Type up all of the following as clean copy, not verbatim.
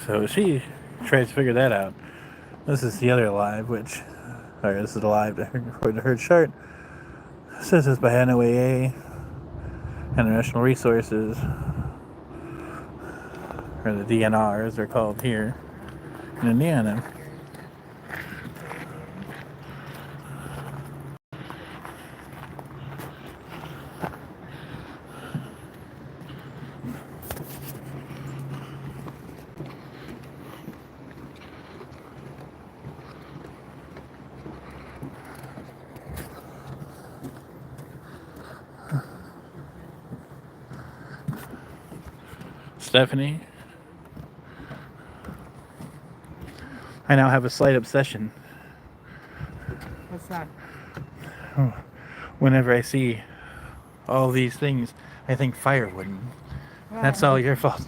So she tries to figure that out. This is the other live, which, or this is the live according to her chart. This is by NOAA, International Resources, or the DNR as they're called here in Indiana. Stephanie, I now have a slight obsession. What's that? Whenever I see all these things, I think firewood. Well, That's all your fault.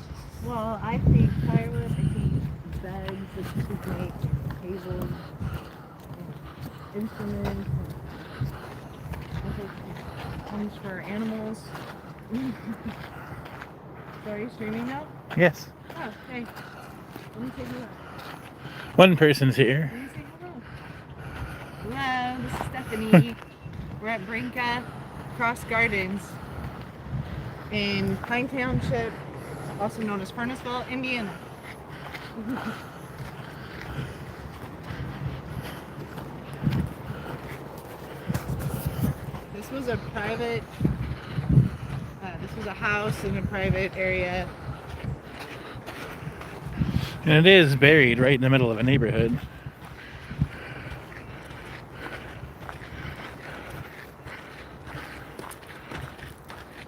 Well, I think firewood, I think beds that you could make, tables, instruments, I think homes for animals. So are you streaming now? Yes. Oh, okay. Let me take a look. One person's here. Let me take a look. Hello, this is Stephanie. We're at Brincka Cross Gardens in Pine Township, also known as Furnaceville, Indiana. This was a private, this was a house in a private area. And it is buried right in the middle of a neighborhood.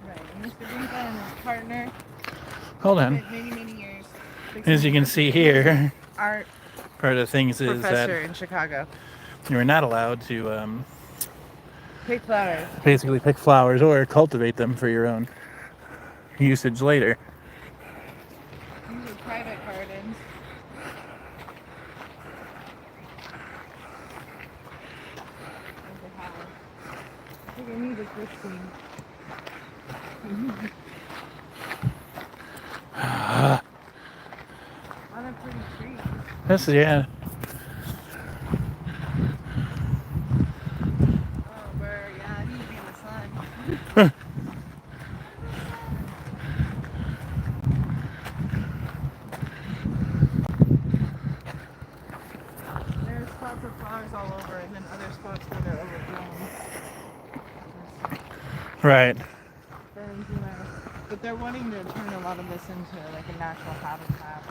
Right, and Mr. Brincka and his partner. Hold on. Many years. As you can see here, Art part of the things is professor that in Chicago. you are not allowed to Pick flowers. basically pick flowers or cultivate them for your own usage later. These are private gardens. There's a house. I think I need this listing. What a pretty tree. This is, yeah. Oh, where, yeah, I need to be in the sun. There's spots of flowers all over, and then other spots where they're overgrown. Right. Ferns and that. But they're wanting to turn a lot of this into like a natural habitat.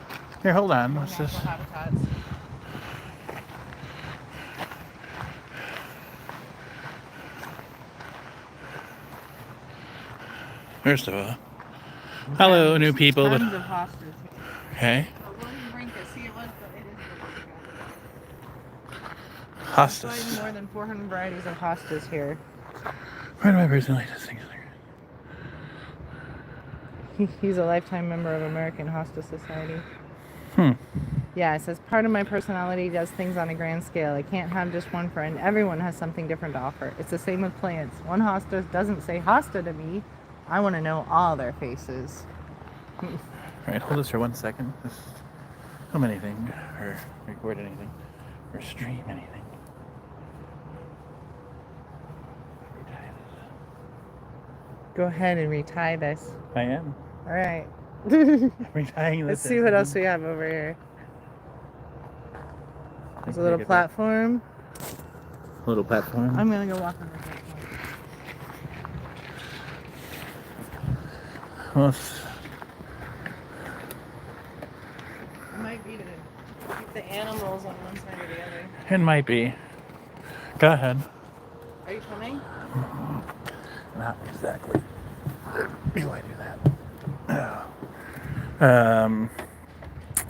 Here, hold on. More Let's natural just. habitats. First of all, hello, new people. Tons But of hostas here. okay, Oh, what is Brincka? See, it was, but it is the Brincka. hostas. There's more than 400 varieties of hostas here. Where do I personally just think? He's a lifetime member of American Hosta Society. Hmm. Yeah, it says part of my personality does things on a grand scale. I can't have just one friend. Everyone has something different to offer. It's the same with plants. One hosta doesn't say hosta to me. I want to know all their faces. All right, hold this for 1 second. Just film anything, or record anything, or stream anything. Go ahead and retie this. I am. All right. Retying this. Let's see what else we have over here. There's a little platform. Little platform. I'm going to go walk on the platform. Well, It might be to keep the animals on one side or the other. it might be. Go ahead. Are you coming? Not exactly. Do I do that?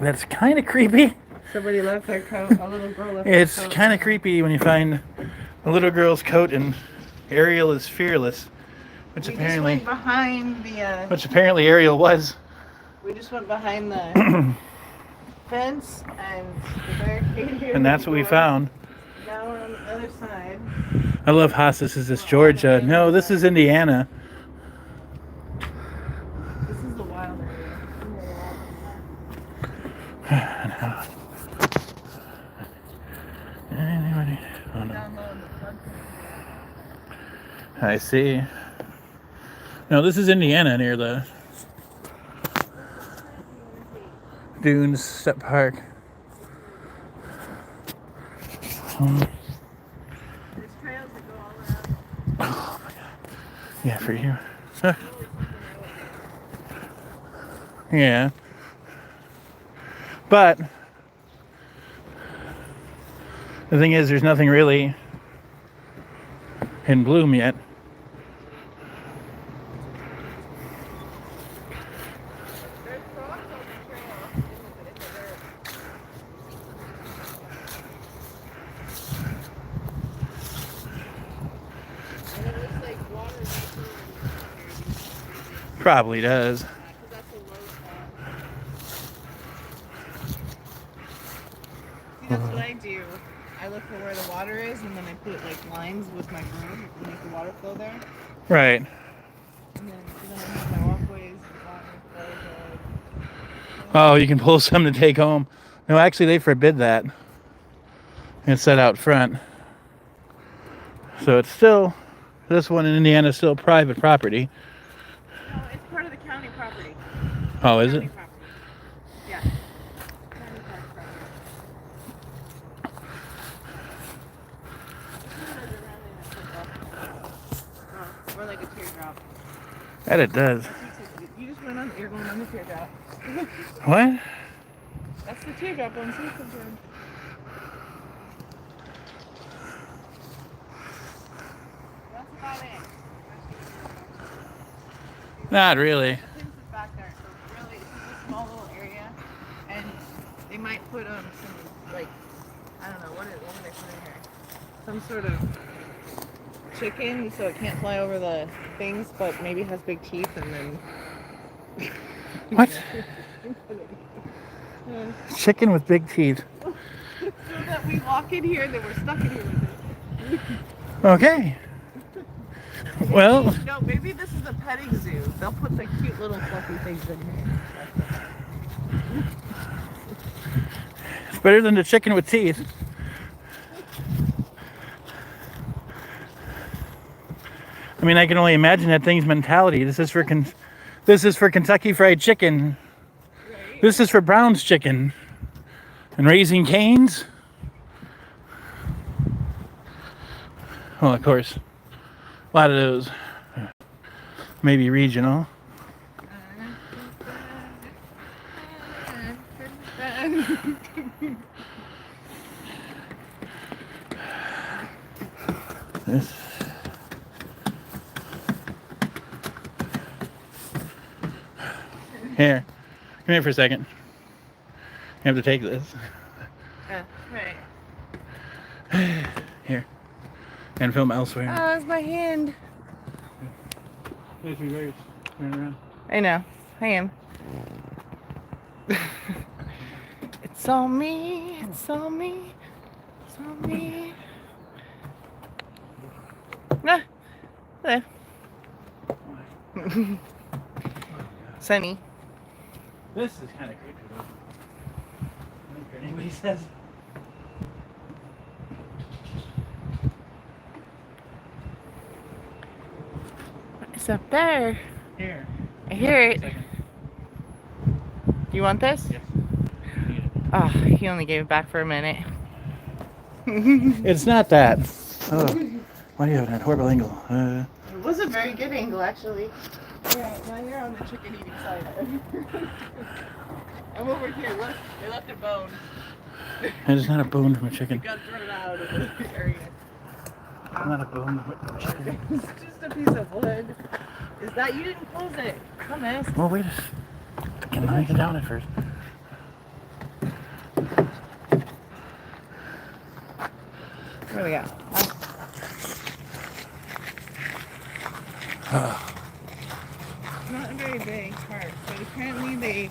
That's kind of creepy. Somebody left their coat. A little girl left It's their coat. kind of creepy when you find a little girl's coat and Ariel is fearless, which We apparently, just went behind the. which apparently Ariel was. We just went behind the fence and the barricade here. And that's what we found. Now we're on the other side. I love hostas. Is this Georgia? No, this is Indiana. This is the wild area. I see. No, this is Indiana near the Dunes Step Park. There's trails that go all around. Oh my god. Yeah, for you. Yeah. But the thing is, there's nothing really in bloom yet. There's frogs on the trail in the dirt. And it looks like water naturally here. Probably does. Because that's a low spot. See, that's what I do. I look for where the water is, and then I put like lines with my broom and make the water flow there. Right. And then I have my walkways, water flows. Oh, you can pull some to take home. No, actually, they forbid that. It's set out front. So it's still, this one in Indiana is still private property. No, it's part of the county property. Oh, is it? County property. Yeah. County park property. Oh, more like a teardrop. That it does. You just went on. You're going on the teardrop. What? That's the teardrop on Season. That's about it. Not really. The fence is back there, so really, it's just a small little area, and they might put some like I don't know what would they put in here? Some sort of chicken, so it can't fly over the things, but maybe has big teeth, and then. What? Chicken with big teeth. So that we walk in here, and then we're stuck in here with it. Okay. Well. No, maybe this is a petting zoo. They'll put the cute little fluffy things in here. It's better than the chicken with teeth. I mean, I can only imagine that thing's mentality. This is for Kentucky Fried Chicken. Right? This is for Brown's Chicken. And Raising Cane's. Well, of course, a lot of those maybe regional. This. Here, come here for a second. You have to take this. Right. Here. And film elsewhere. Oh, it's my hand. There's reverse. Turn around. I know. I am. It's all me. It's all me. It's all me. Nah. Hello. Sunny. This is kind of creepy though. I don't care what anybody says. It's up there. Here. I hear it. Second. Do you want this? Yes. Need it. Oh, he only gave it back for a minute. It's not that. Oh, why do you have that horrible angle? It was a very good angle, actually. Yeah, now you're on the chicken eating side. I'm over here. Look, they left a bone. It is not a bone from a chicken. It got thrown out of the area. It's not a bone from a chicken. It's just a piece of wood. Is that you didn't close it? Dumbass. Well, wait. Can I get down at first? What do we got? It's not a very big park, but apparently the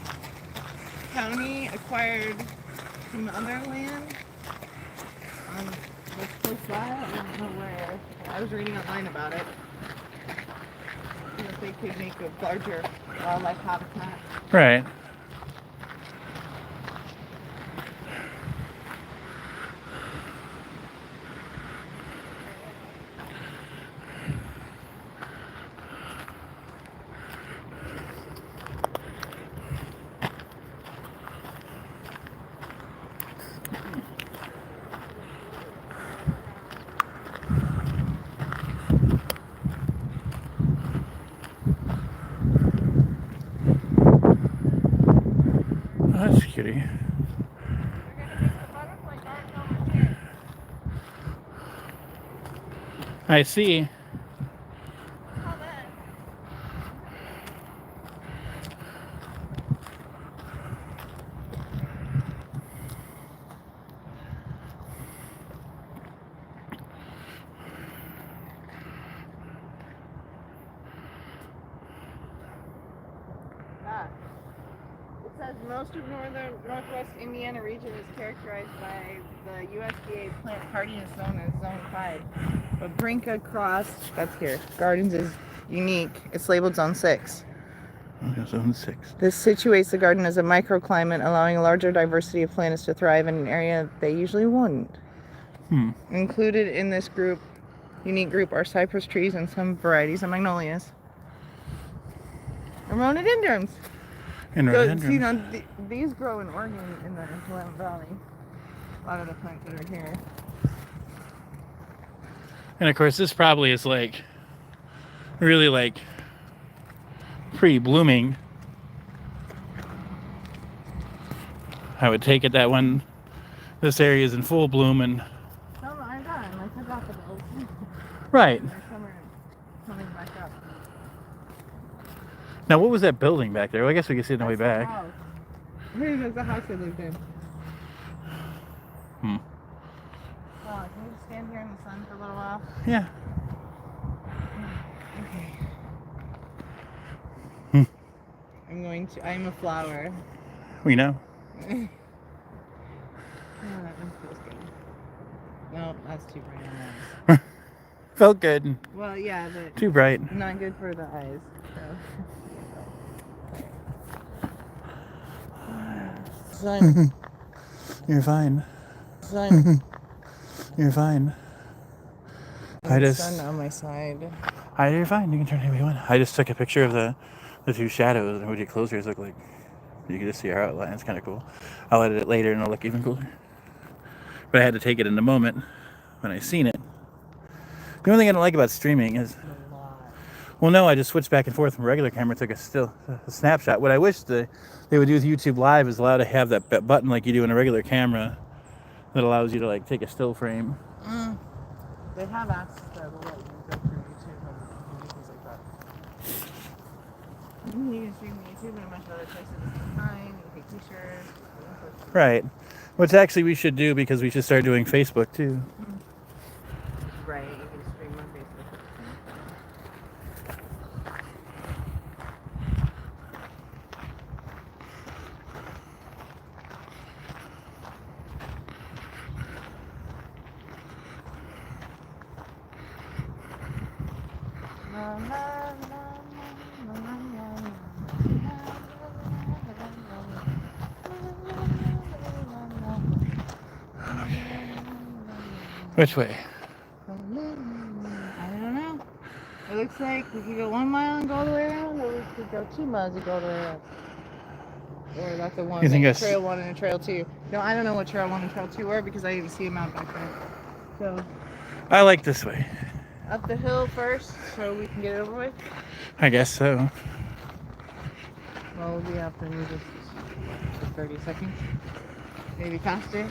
county acquired some other land that's close by. I don't know where. I was reading online about it. See if they could make a larger wildlife habitat. Right. cutie. We're gonna make the butterfly garden over here. I see. How then? Ah. It says most of northwest Indiana region is characterized by the USDA plant hardiness zone as zone 5. But Brincka Cross, that's here, Gardens is unique. It's labeled zone 6. Okay, zone 6. This situates the garden as a microclimate, allowing a larger diversity of plants to thrive in an area they usually wouldn't. Included in this unique group, are cypress trees and some varieties of magnolias. And rhododendrons. And rhododendrons. You know, these grow in Oregon in the Willamette Valley. A lot of the plants that are here. And of course, this probably is like really like pre-blooming. I would take it that when this area is in full bloom and Some are done. I took off the bulbs. right. Some are coming back up. Now, what was that building back there? Well, I guess we can see it on the way back. Here's the house I lived in. Hmm. Oh, can we just stand here in the sun for a little while? Yeah. Okay. I'm a flower. We know. Oh, that one feels good. No, that's too bright on the eyes. Felt good. Well, yeah, but Too bright. not good for the eyes. So. Sun. You're fine. Sun. You're fine. Sun on my side. You're fine. You can turn any way you want. I just took a picture of the two shadows, and when you close yours, look like you can just see our outline. It's kind of cool. I'll edit it later, and it'll look even cooler. But I had to take it in the moment when I seen it. The only thing I don't like about streaming is, well, no, I just switched back and forth from regular camera, took a snapshot. What I wish they would do with YouTube Live is allow to have that button like you do in a regular camera that allows you to like take a still frame. They have access that will let you go through YouTube and do things like that. You can stream YouTube and a bunch of other places at the same time. You can take pictures. Right. Which actually we should do because we should start doing Facebook too. Right, you can stream on Facebook at the same time. Which way? I don't know. It looks like we could go 1 mile and go all the way around, or we could go 2 miles and go all the way around. Or that's the one. You think Trail 1 and Trail 2. No, I don't know what Trail 1 and Trail 2 were because I didn't see them out back there. So. I like this way. Up the hill first, so we can get it over with. I guess so. Well, we'll be out there in just 30 seconds, maybe faster.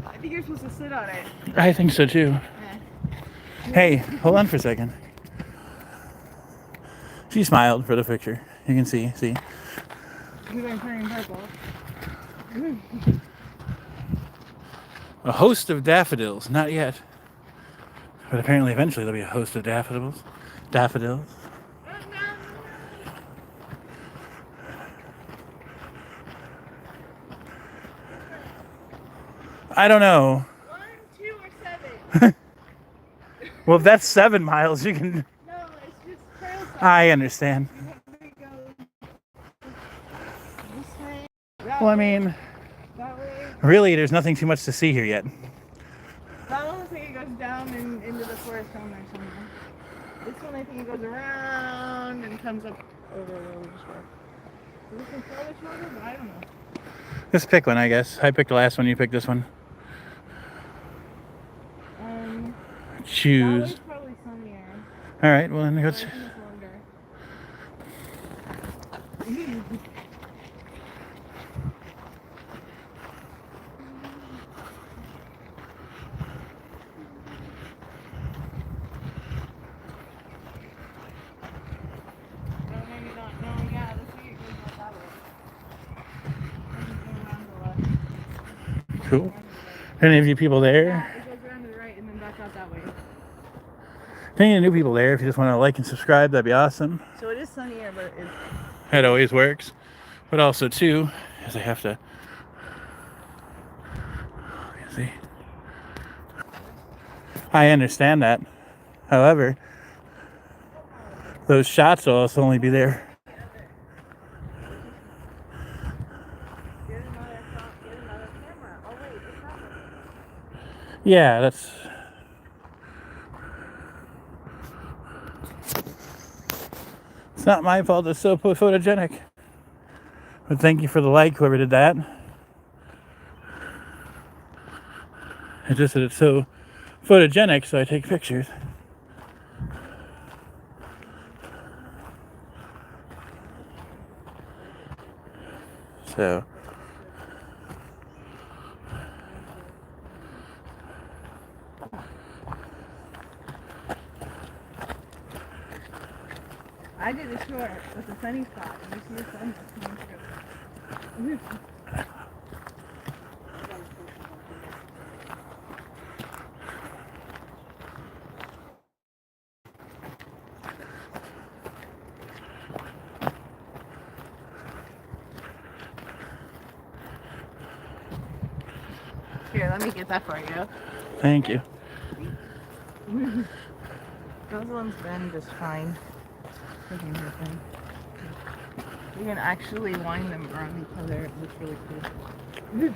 I think you're supposed to sit on it. I think so too. Hey, hold on for a second. She smiled for the picture. You can see. Because I'm turning purple. A host of daffodils. Not yet. But apparently eventually there'll be a host of daffodils. I don't know. 1, 2, or 7? Well, if that's 7 miles, you can... No, it's just trail side. I understand. We go this way. Well, I mean, That way. really, there's nothing too much to see here yet. That one looks like it goes down into the forest down there somewhere. This one I think it goes around and comes up over a little short. So this one's probably shorter, but I don't know. Let's pick one, I guess. I picked the last one, you picked this one. Choose. That way's probably sunnier. Alright, well then I let's... think it's longer. Cool. Any of you people there? Yeah, it goes around to the right and then back out that way. Any new people there, if you just want to like and subscribe, that'd be awesome. So it is sunnier, but it's... That always works. But also, too, is I have to... See? I understand that. However, those shots will also only be there. Yeah, that's... It's not my fault it's so photogenic. But thank you for the like, whoever did that. It's just that it's so photogenic, so I take pictures. So... I did a short with a sunny spot. And you see the sun that's coming through. Here, let me get that for you. Thank you. Those ones bend just fine. You can actually wind them around each other. It looks really cool. Is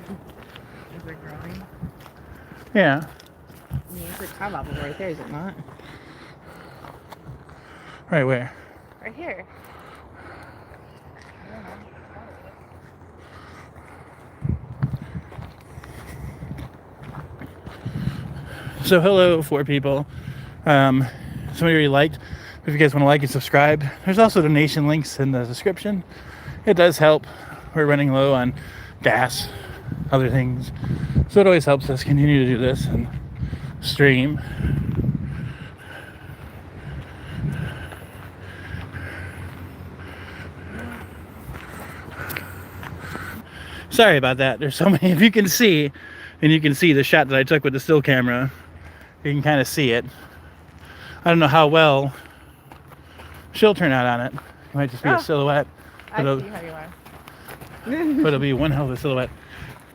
it growing? Yeah. I mean, it's a crab apple right there, is it not? Right where? Right here. So hello, 4 people. Somebody already liked. If you guys want to like and subscribe, there's also donation links in the description. It does help. We're running low on gas, other things. So it always helps us continue to do this and stream. Sorry about that. There's so many, if you can see, and you can see the shot that I took with the still camera, you can kind of see it. I don't know how well she'll turn out on it. It might just be a silhouette. I see how you are. But it'll be one hell of a silhouette.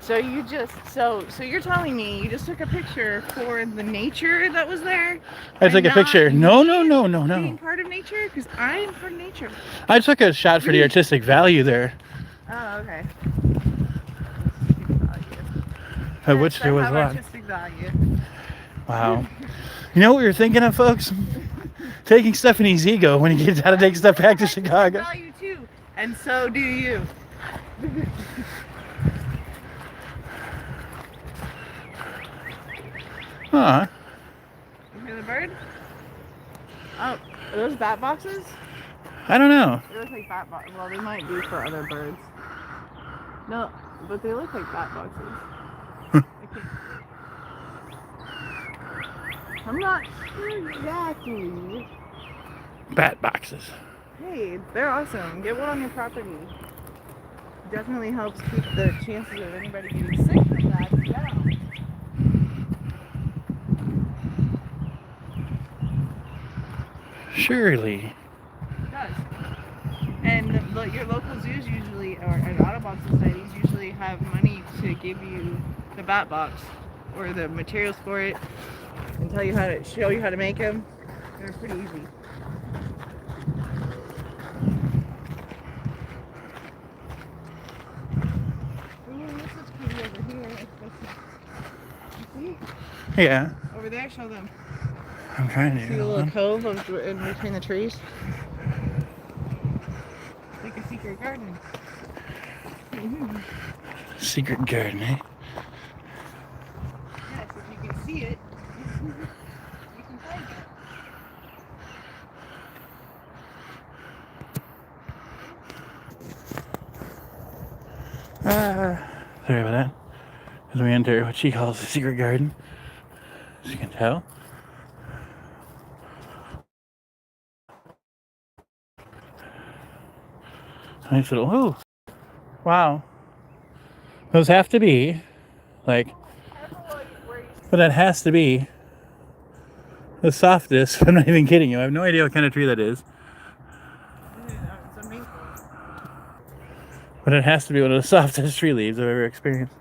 So you just, so you're telling me you just took a picture for the nature that was there? I took a picture. No. Being part of nature? Because I'm part of nature. I took a shot for the artistic value there. Oh, okay. Of which there was a lot. Artistic value. Wow. You know what we were thinking of, folks? Taking Stephanie's ego when he gets how to take stuff back to Chicago. Value too, and so do you. Huh. You hear the bird? Oh, are those bat boxes? I don't know. They look like bat boxes. Well, they might be for other birds. No, but they look like bat boxes. I'm not sure exactly. Bat boxes. Hey, they're awesome. Get one on your property. Definitely helps keep the chances of anybody getting sick from that down. Surely. It does. And your local zoos usually, or Audubon societies usually have money to give you the bat box or the materials for it and tell you how to show you how to make them. They're pretty easy. Ooh, this is pretty over here. You see? Yeah. Over there, show them. I'm trying to. See the little cove in between the trees? Like a secret garden. Secret garden, eh? Yes, if you can see it, you can find it. Sorry about that. As we enter what she calls the secret garden, as you can tell. Nice little. Oh, wow. Those have to be like. But that has to be the softest. I'm not even kidding you. I have no idea what kind of tree that is. It's a maple. But it has to be one of the softest tree leaves I've ever experienced.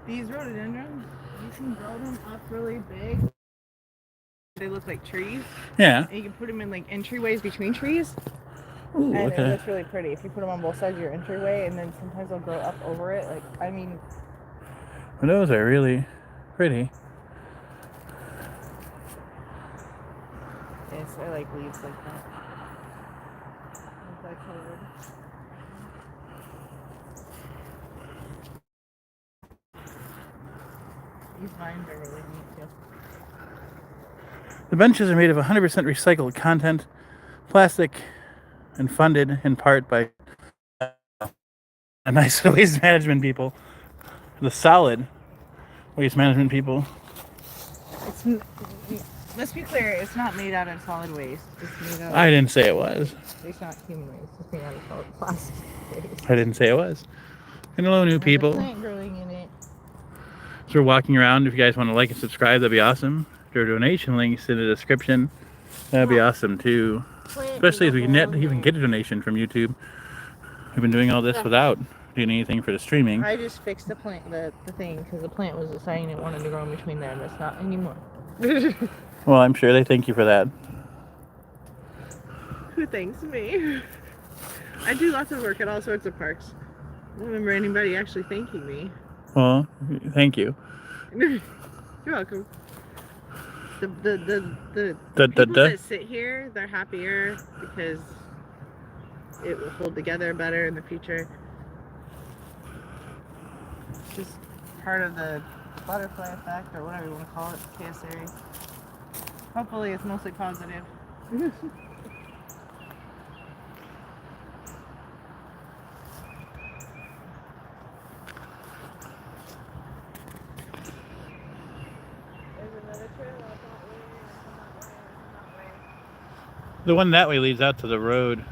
These rhododendrons, you can grow them up really big. They look like trees. Yeah. And you can put them in like entryways between trees. Ooh, and okay. it looks really pretty if you put them on both sides of your entryway, and then sometimes they'll grow up over it. Like, I mean, Well, those are really pretty. yes, I like leaves like that. Like that colored. These vines are really neat too. The benches are made of 100% recycled content, plastic, and funded in part by a nice waste management people. The solid waste management people. It's, let's be clear, it's not made out of solid waste. It's made out of, I didn't say it was. it's not human waste. It's made out of solid plastic waste. I didn't say it was. And hello, new There's people. a plant growing in it. So we're walking around. If you guys want to like and subscribe, that'd be awesome. There are donation links in the description. That'd be awesome too. Especially if we can even get a donation from YouTube. We've been doing all this without doing anything for the streaming. I just fixed the plant, the thing, because the plant was deciding it wanted to grow in between there, and it's not anymore. Well, I'm sure they thank you for that. Who thanks me? I do lots of work at all sorts of parks. I don't remember anybody actually thanking me. Well, thank you. You're welcome. The people that sit here, they're happier because it will hold together better in the future. It's just part of the butterfly effect, or whatever you want to call it, PSA. Hopefully it's mostly positive. The one that way leads out to the road.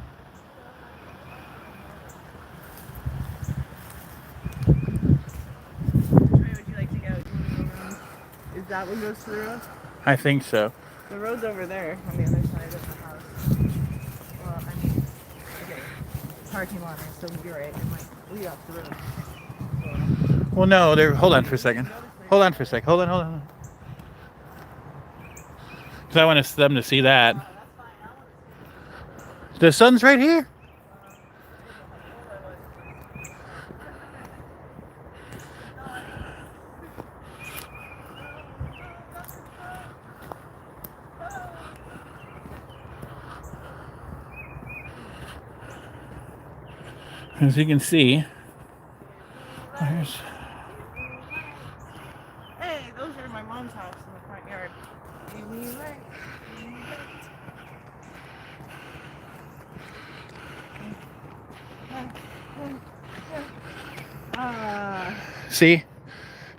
Which way would you like to go? Do you want to go around? Is that what goes to the road? I think so. The road's over there on the other side of the house. Well, I mean, okay, parking lot, so you're right. It might lead off the road. So, Well, no, there. Hold on for a second. Hold on for a sec. Hold on. Because I want them to see that. The sun's right here. As you can see, there's... hey, those are my mom's house in the front yard. See?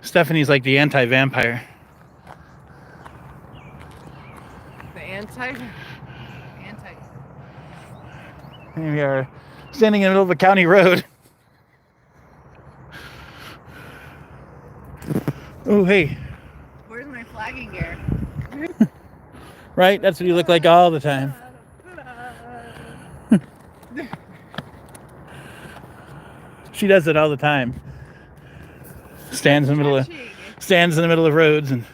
Stephanie's like the anti-vampire. The anti. Here we are standing in the middle of a county road. Oh, hey. Where's my flagging gear? Right? That's what you look like all the time. She does it all the time. Stands in the middle of roads and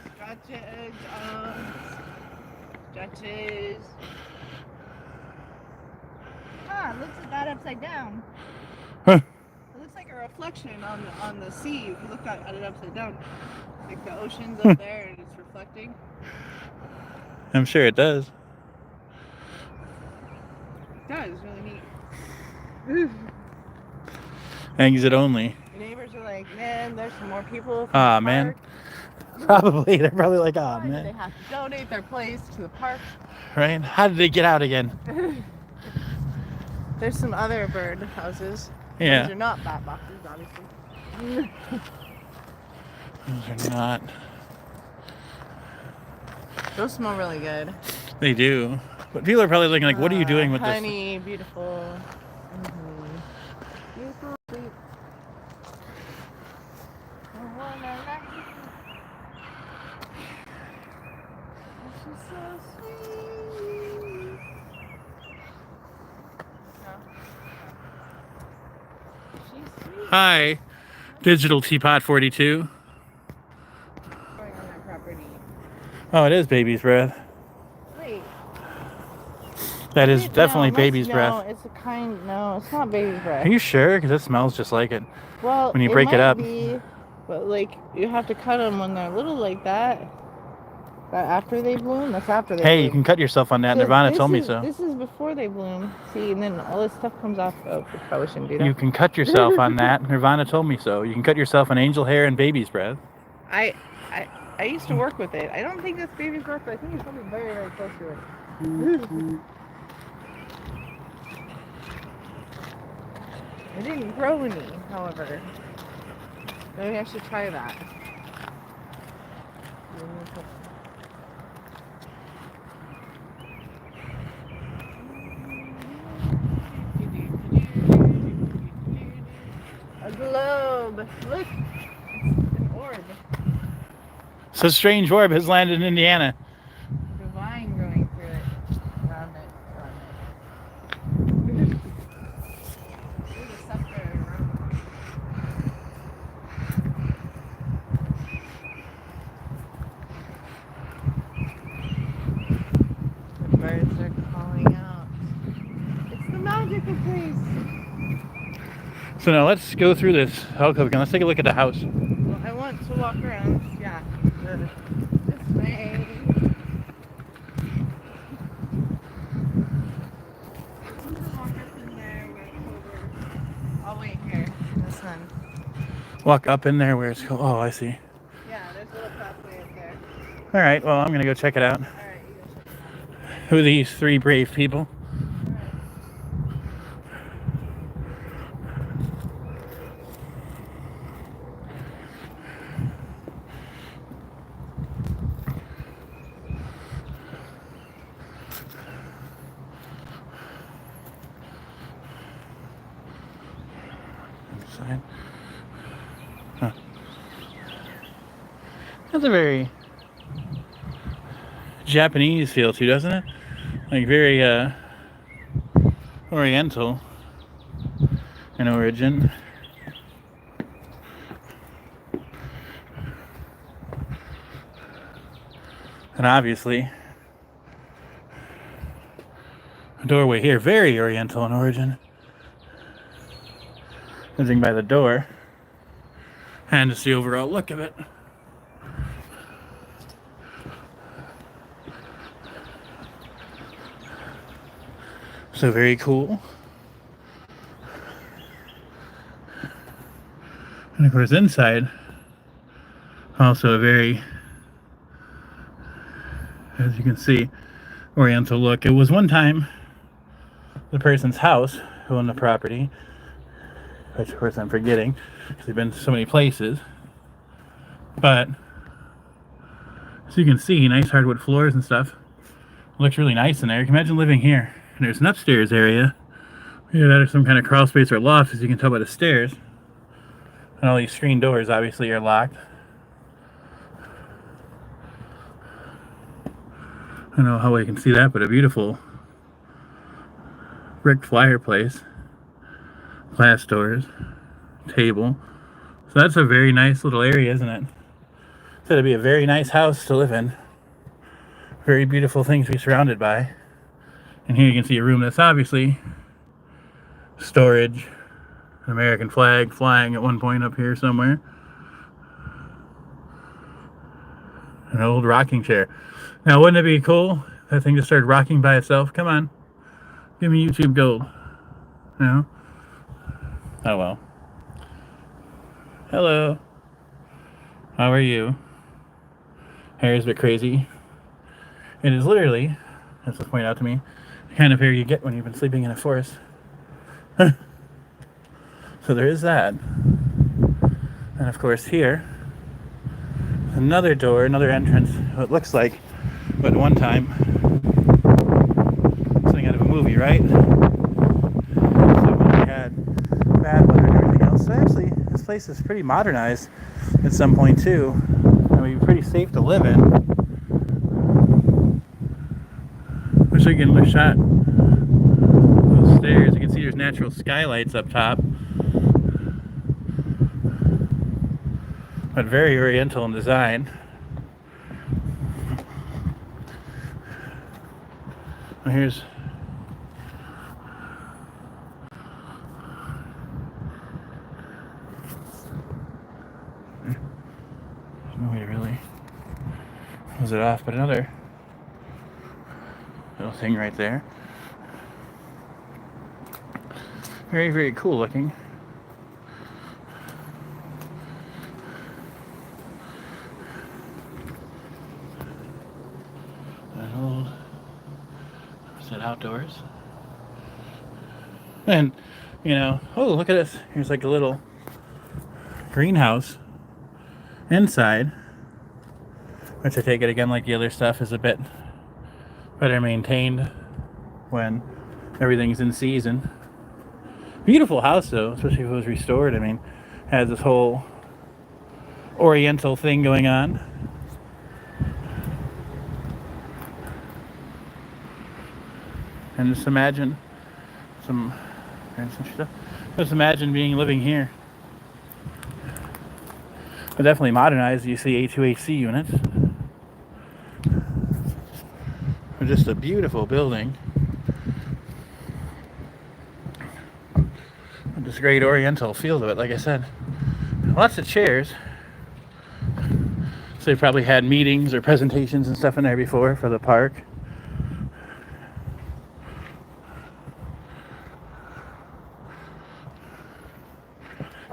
stretches. Huh, it looks like that upside down. huh. It looks like a reflection on the sea. If you look at it upside down. Like the ocean's up there and it's reflecting. I'm sure it does. It does, really neat. Exit only. The neighbors are like, man, there's some more people. Ah, man. Probably. They're probably like, oh, man. They have to donate their place to the park. Right? How did they get out again? There's some other bird houses. Yeah. Those are not bat boxes, obviously. Those are not. Those smell really good. They do. But people are probably looking like, what are you doing with honey, beautiful. Beautiful, sweet. She's so sweet. She's sweet. this? Hi, Digital Teapot 42. Going on that property. Oh, it is baby's breath. Wait. That is definitely baby's No, breath. it's a kind. No, it's not baby's breath. Are you sure? Because it smells just like it. Well, when you break it up. But like, you have to cut them when they're little like that. But after they bloom, that's after they bloom. Hey, you can cut yourself on that. Nirvana told me so. This is before they bloom. See, and then all this stuff comes off. Oh, we probably shouldn't do that. You can cut yourself on that. Nirvana told me so. You can cut yourself on angel hair and baby's breath. I used to work with it. I don't think that's baby's breath, but I think it's something very, very close to it. It didn't grow any, however. Maybe I should try that. A globe. Look. An orb. So a strange orb has landed in Indiana. The vine growing through it. Around it. There's a scepter around it. The birds are calling out. It's the magical place. So now let's go through this alcove again. Let's take a look at the house. Well, I want to walk around. Yeah. This way. I'll wait here in the sun. Walk up in there where it's cool. Oh, I see. Yeah, there's a little pathway up there. All right, well, I'm going to go check it out. All right, you go check it out. Who are these three brave people? Huh. That's a very Japanese feel too, doesn't it? Like very oriental in origin. And obviously, a doorway here, very oriental in origin. Judging by the door and just the overall look of it. So very cool. And of course inside, also a very, as you can see, oriental look. It was one time the person's house who owned the property, which of course I'm forgetting because they've been to so many places. But as you can see, nice hardwood floors and stuff. It looks really nice in there. You can imagine living here. And there's an upstairs area. Either that or some kind of crawl space or loft, as you can tell by the stairs. And all these screen doors obviously are locked. I don't know how you can see that, but a beautiful brick fireplace. Glass doors, table, So that's a very nice little area, isn't it? It's going to be a very nice house to live in. Very beautiful things to be surrounded by. And here you can see a room that's obviously storage. An American flag flying at one point up here somewhere. An old rocking chair. Now, wouldn't it be cool if that thing just started rocking by itself? Come on. Give me YouTube gold. No? Oh well. Hello. How are you? Hair is a bit crazy. It is literally, as was pointed out to me, the kind of hair you get when you've been sleeping in a forest. So there is that. And of course here, another door, another entrance. What looks like, but one time, something out of a movie, right? So when we had bad weather and everything else. So actually, this place is pretty modernized at some point too. And would be pretty safe to live in. Wish I could get another shot. Those stairs, you can see there's natural skylights up top. But very oriental in design. Well, here's no way to really close it off, but another little thing right there. Very, very cool looking. An old set outdoors. And, you know, oh, look at this. Here's like a little greenhouse inside, which I take it again, like the other stuff, is a bit better maintained when everything's in season. Beautiful house though, especially if it was restored. I mean, has this whole oriental thing going on. And just imagine some stuff. Just imagine living here. But definitely modernized. You see A2AC units. But just a beautiful building. With this great oriental feel to it, like I said. Lots of chairs. So they probably had meetings or presentations and stuff in there before for the park.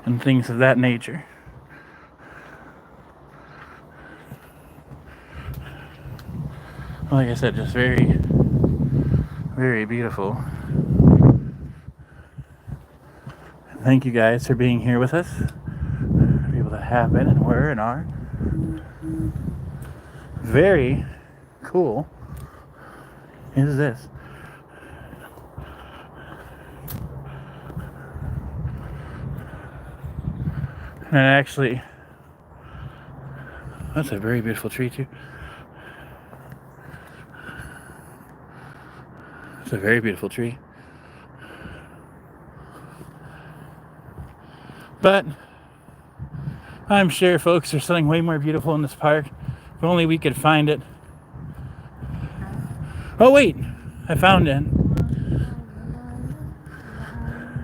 And things of that nature. Like I said, just very, very beautiful. Thank you guys for being here with us. For people that have been and were and are. Very cool is this. And actually, that's a very beautiful tree too. It's a very beautiful tree. But I'm sure folks there's something way more beautiful in this park. If only we could find it. Oh wait, I found it.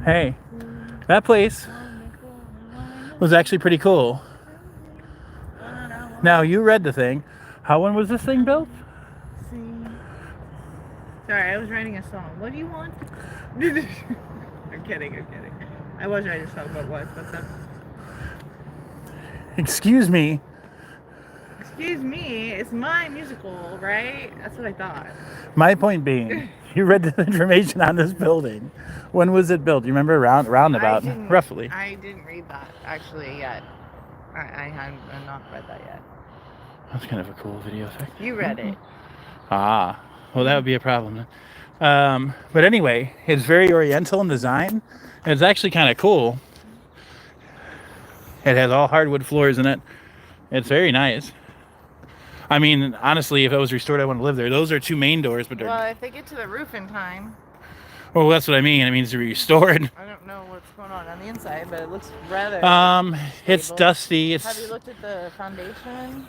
Hey, that place was actually pretty cool. Now you read the thing. When was this thing built? Sorry, I was writing a song. What do you want? I'm kidding. I was writing a song, but what's up? Excuse me. Excuse me, it's my musical, right? That's what I thought. My point being, you read the information on this building. When was it built? Do you remember roundabout, roughly? I didn't read that actually yet. I have not read that yet. That's kind of a cool video effect. You read it. Ah, well, that would be a problem then. But anyway, it's very oriental in design. And it's actually kind of cool. It has all hardwood floors in it. It's very nice. I mean, honestly, if it was restored, I want to live there. Those are two main doors, but well, if they get to the roof in time. Well, that's what I mean. It means to be restored. I don't know what's going going on the inside, but it looks rather It's stable. dusty. Have you looked at the foundation?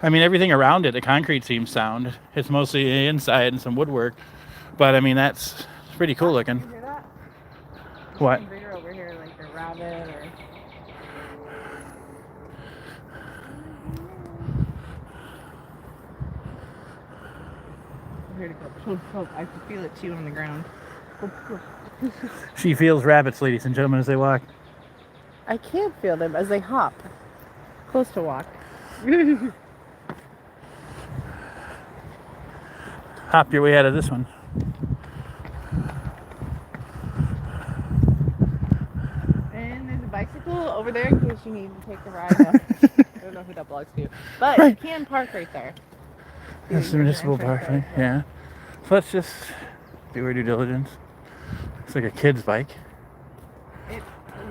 I mean, everything around it, the concrete seems sound. It's mostly the inside and some woodwork. But I mean, that's pretty cool looking. Did you hear that? There's What? something bigger over here, like a rabbit or... Here to go. I can feel it too on the ground. She feels rabbits, ladies and gentlemen, as they walk. I can't feel them as they hop. Close to walk. Hop your way out of this one. And there's a bicycle over there in case you need to take a ride. I don't know who that belongs to. But you can park right there. That's the municipal park, right? Yeah. So let's just do our due diligence. It's like a kid's bike.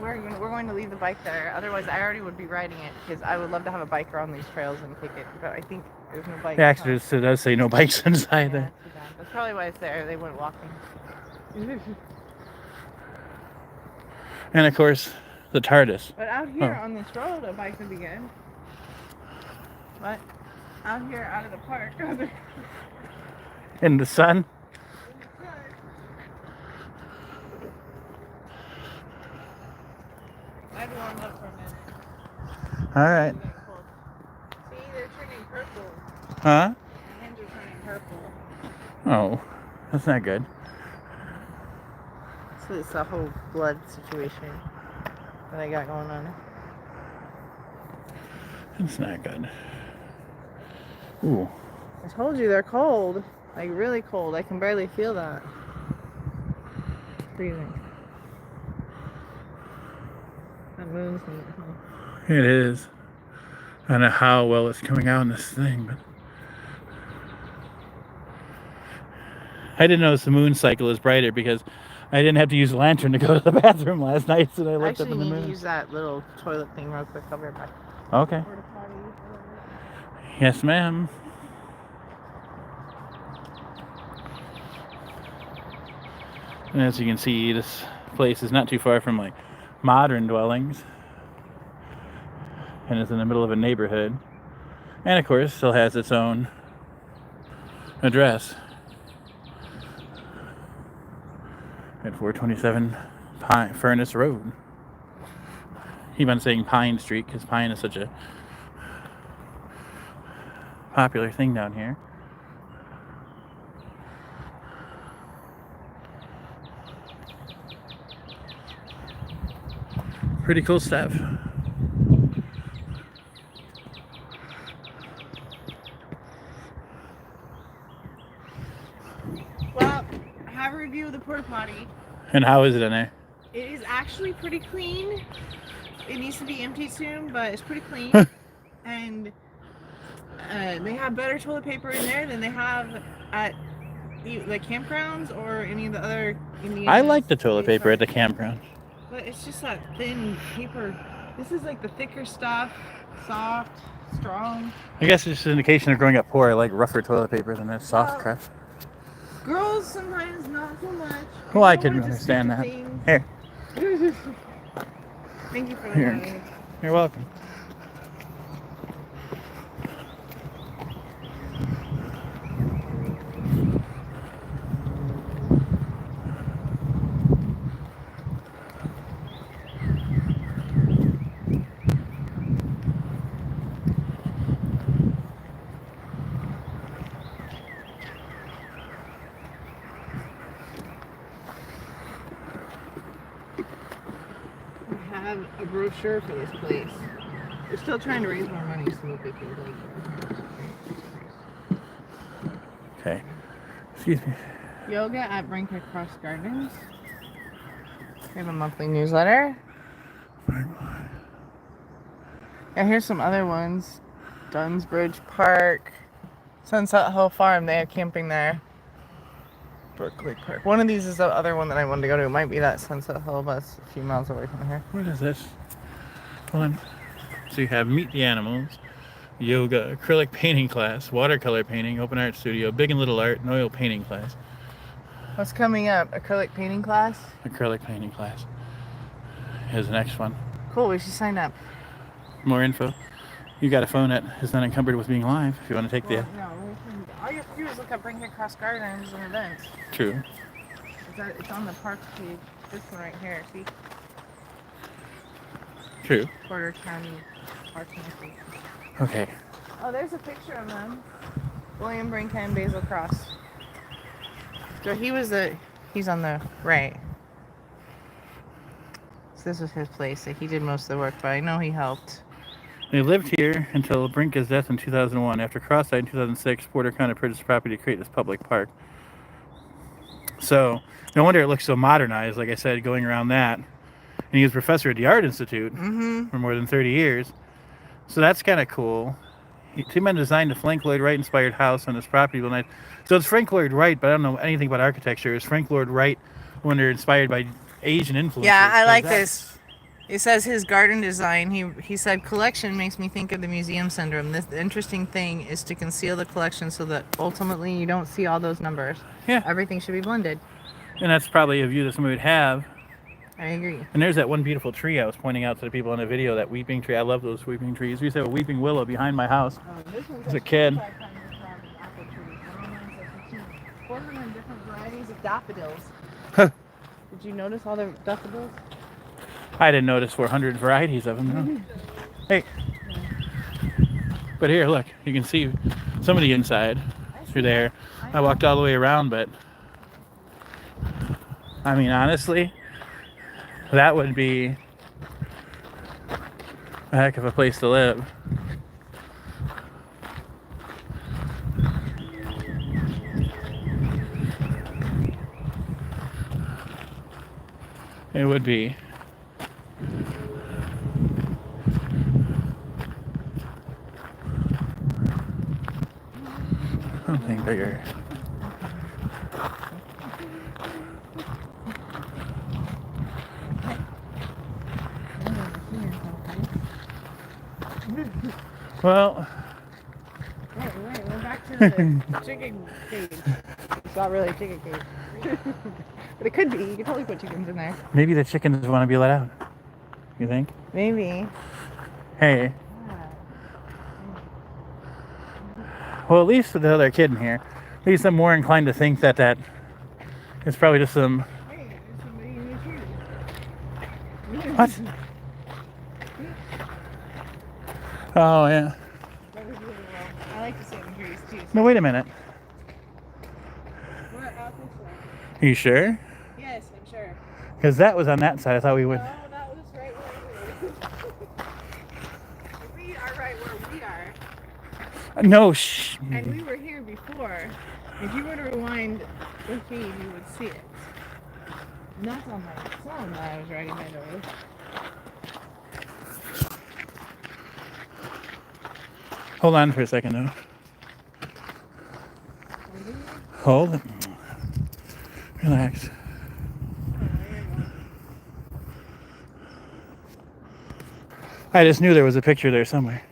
We're going to leave the bike there. Otherwise, I already would be riding it because I would love to have a biker on these trails and take it. But I think there's no bike. Yeah, actually, it does say no bikes inside Yeah, there. too bad. That's probably why it's there. They went walking. And of course, the TARDIS. But out here on this road, a bike would be good. But out here, out of the park. In the sun. I'd warm up for a minute. All right. See, they're turning purple. Huh? My hands are turning purple. Oh, that's not good. So it's a whole blood situation that I got going on. It's not good. Ooh. I told you they're cold. Like really cold. I can barely feel that. Freezing. That moon's neat, huh? It is. I don't know how well it's coming out in this thing, but I didn't notice the moon cycle is brighter because I didn't have to use a lantern to go to the bathroom last night, so I looked up in the Actually, you need moon. to use that little toilet thing real quick. I'll be right back. Okay. Yes, ma'am. And as you can see, this place is not too far from like modern dwellings, and it's in the middle of a neighborhood, and of course still has its own address at 427 Furnace Road. Keep on saying Pine Street because pine is such a popular thing down here. Pretty cool stuff. Well, I have a review of the porta potty. And how is it in there? It is actually pretty clean. It needs to be emptied soon, but it's pretty clean. And they have better toilet paper in there than they have at the campgrounds or any of the other Indian. I like the toilet paper at the campground. But it's just that thin paper. This is like the thicker stuff, soft, strong. I guess it's just an indication of growing up poor. I like rougher toilet paper than that soft crap. Girls sometimes not so much. Well, I can understand that. Here. Thank you for Here. that. You're welcome. I have a brochure for this place. They're still trying to raise more money so that they can like. Okay. Excuse me. Yoga at Brincka Cross Gardens. We have a monthly newsletter. Yeah, here's some other ones. Dunsbridge Park. Sunset Hill Farm, they have camping there. Berkeley Park. One of these is the other one that I wanted to go to. It might be that Sunset Hill, but it's a few miles away from here. What is this? One. So you have Meet the Animals, yoga, acrylic painting class, watercolor painting, open art studio, big and little art, and oil painting class. What's coming up? Acrylic painting class? Acrylic painting class. is the next one. Cool, we should sign up. More info. You got a phone that is not encumbered with being live if you want to take Well, no, all you have to do is look up Brincka Cross Gardens and events. True. It's on the parks page. This one right here, see? True. Porter County Parks and Recreation. Okay. Oh, there's a picture of them. William Brincka and Basil Cross. So he's on the right. So this was his place. So he did most of the work, but I know he helped. They lived here until Brincka's death in 2001. After Cross died in 2006, Porter County purchased property to create this public park. So, no wonder it looks so modernized, like I said, going around that. And he was professor at the Art Institute for more than 30 years. So that's kind of cool. Two men designed a Frank Lloyd Wright-inspired house on this property. So it's Frank Lloyd Wright, but I don't know anything about architecture. Is Frank Lloyd Wright when they're inspired by Asian influences? Yeah, I like this. It says his garden design. He said collection makes me think of the museum syndrome. The interesting thing is to conceal the collection so that ultimately you don't see all those numbers. Yeah. Everything should be blended. And that's probably a view that somebody would have. I agree. And there's that one beautiful tree I was pointing out to the people in the video, that weeping tree. I love those weeping trees. We used to have a weeping willow behind my house as a kid. 400 different varieties of daffodils. Did you notice all the daffodils? I didn't notice 400 varieties of them. No. Hey. But here, look. You can see some of the inside through there. I walked all the way around, but I mean, honestly, that would be a heck of a place to live. It would be. Something bigger. Well, we're back to the chicken cage. It's not really a chicken cage. But it could be. You could totally put chickens in there. Maybe the chickens want to be let out. You think? Maybe. Hey. Well, at least with the other kid in here, at least I'm more inclined to think that it's probably just some... Hey, there's somebody in the tree. What? Oh, yeah. That was really well. I like to sit in trees too. No, wait a minute. We're out this way. Are you sure? Yes, I'm sure. Because that was on that side. I thought we would... No, that was right where we were. We are right where we are. No, shh. And we were here before. If you were to rewind the feed, you would see it. And that's on my phone that I was riding my nose. Hold on for a second, though. Hold. Relax. I just knew there was a picture there somewhere.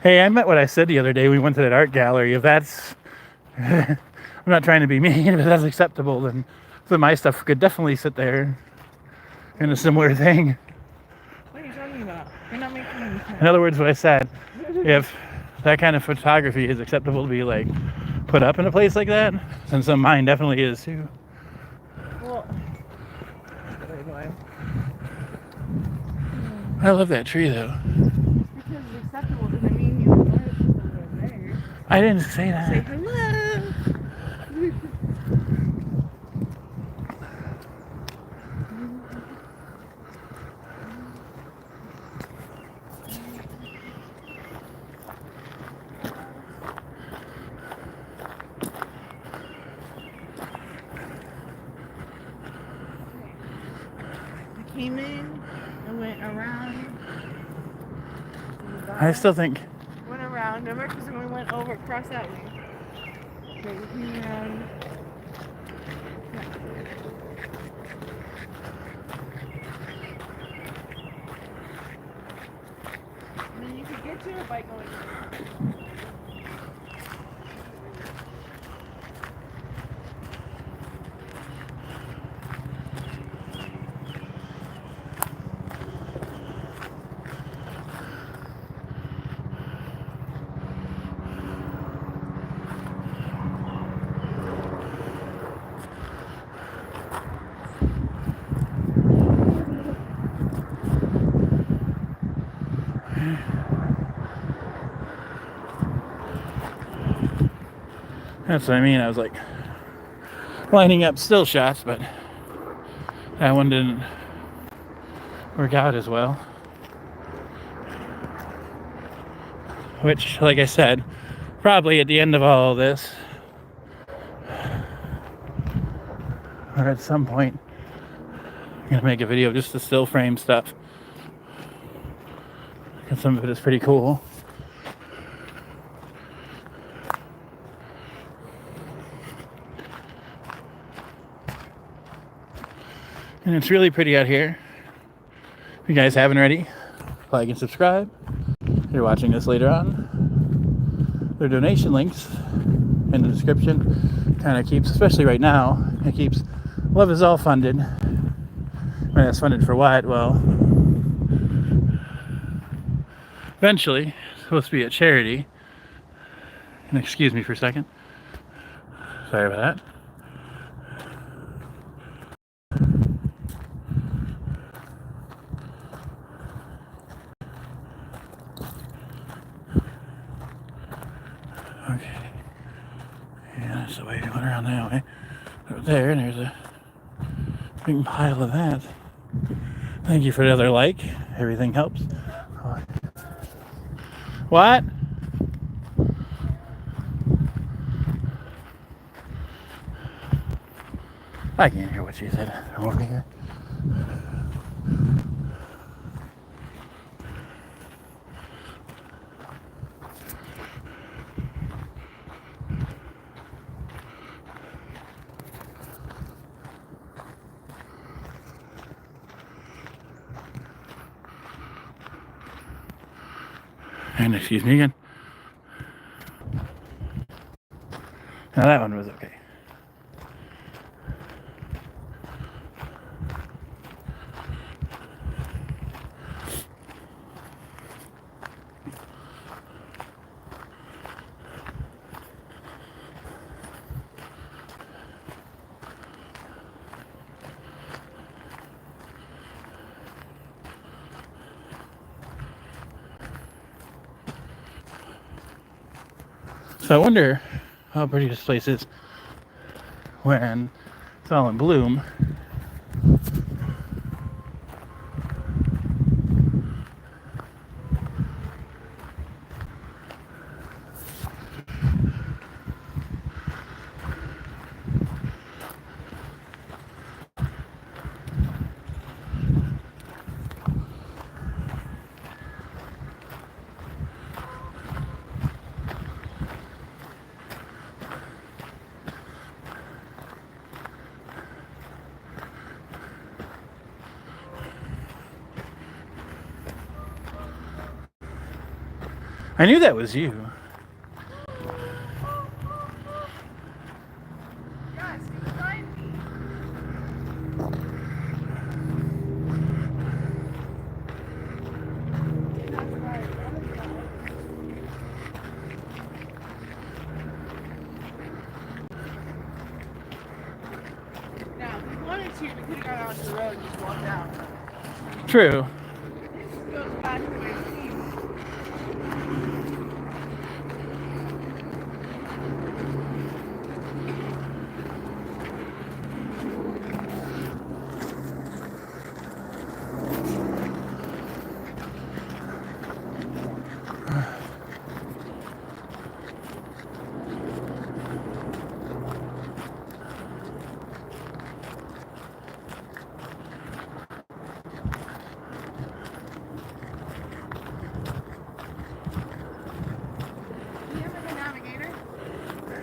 Hey, I meant what I said the other day. We went to that art gallery. If that's... I'm not trying to be mean, but if that's acceptable, then some of my stuff could definitely sit there in a similar thing. What are you talking about? You're not making any sense. In other words, what I said, if that kind of photography is acceptable to be like put up in a place like that, then some of mine definitely is too. Well, I love that tree though. because it's acceptable doesn't mean you want it there. I didn't say that. Say hello. I came in and went around. I still think... Went around, remember? Because we went over across that way. So we came around. And then you could get to it by going. That's what I mean. I was like lining up still shots, but that one didn't work out as well. Which, like I said, probably at the end of all of this, or at some point, I'm gonna make a video of just the still frame stuff. And some of it is pretty cool. And it's really pretty out here. If you guys haven't already, like and subscribe. If you're watching this later on, there are donation links in the description. Kind of keeps, especially right now, it keeps Love Is All funded. And that's funded for what? Well, eventually, it's supposed to be a charity. And excuse me for a second. Sorry about that. Okay. Yeah, that's the way we went around that way. Over there, and there's a big pile of that. Thank you for the other like. Everything helps. What? I can't hear what she said. I'm over here. And excuse me again. Now that one was okay. So I wonder how pretty this place is when it's all in bloom. I knew that was you. Yes, you find me. Now, if we wanted to, we could have gone out to the road and just walked out. True. This goes back to my team.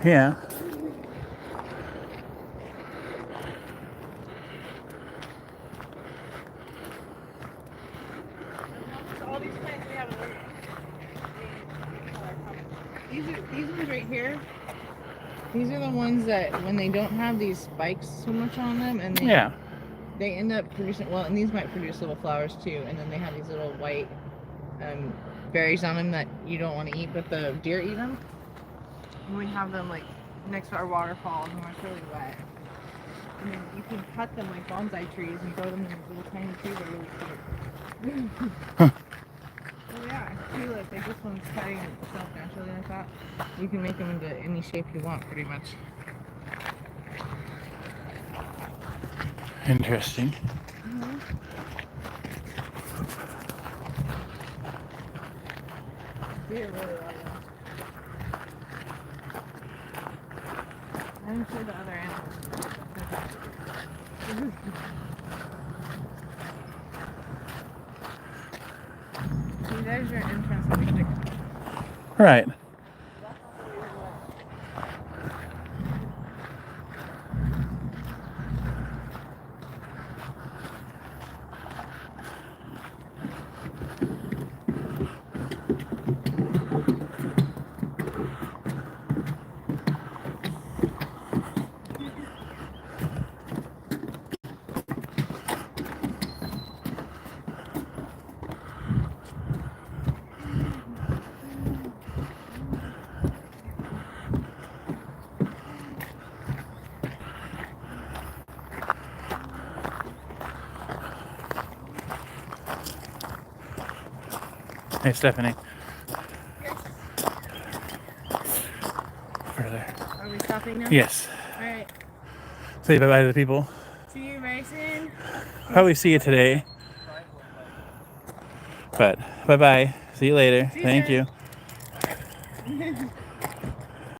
Yeah. All these plants we have these ones right here. These are the ones that when they don't have these spikes so much on them, and they end up producing, well, and these might produce little flowers too, and then they have these little white berries on them that you don't want to eat, but the deer eat them. And we have them like next to our waterfalls when it's really wet. And then you can cut them like bonsai trees and grow them in little tiny trees that are really cute. Oh yeah. See, like this one's cutting itself naturally like that. You can make them into any shape you want, pretty much. Interesting. Really love them. I'm sure the other animals. See, there's your entrance of the kitchen. Right. Hey, Stephanie. Yes. Further. Are we stopping now? Yes. Alright. Say bye-bye to the people. See you very soon. Probably see you today. But bye-bye. See you later. See you Thank soon. you.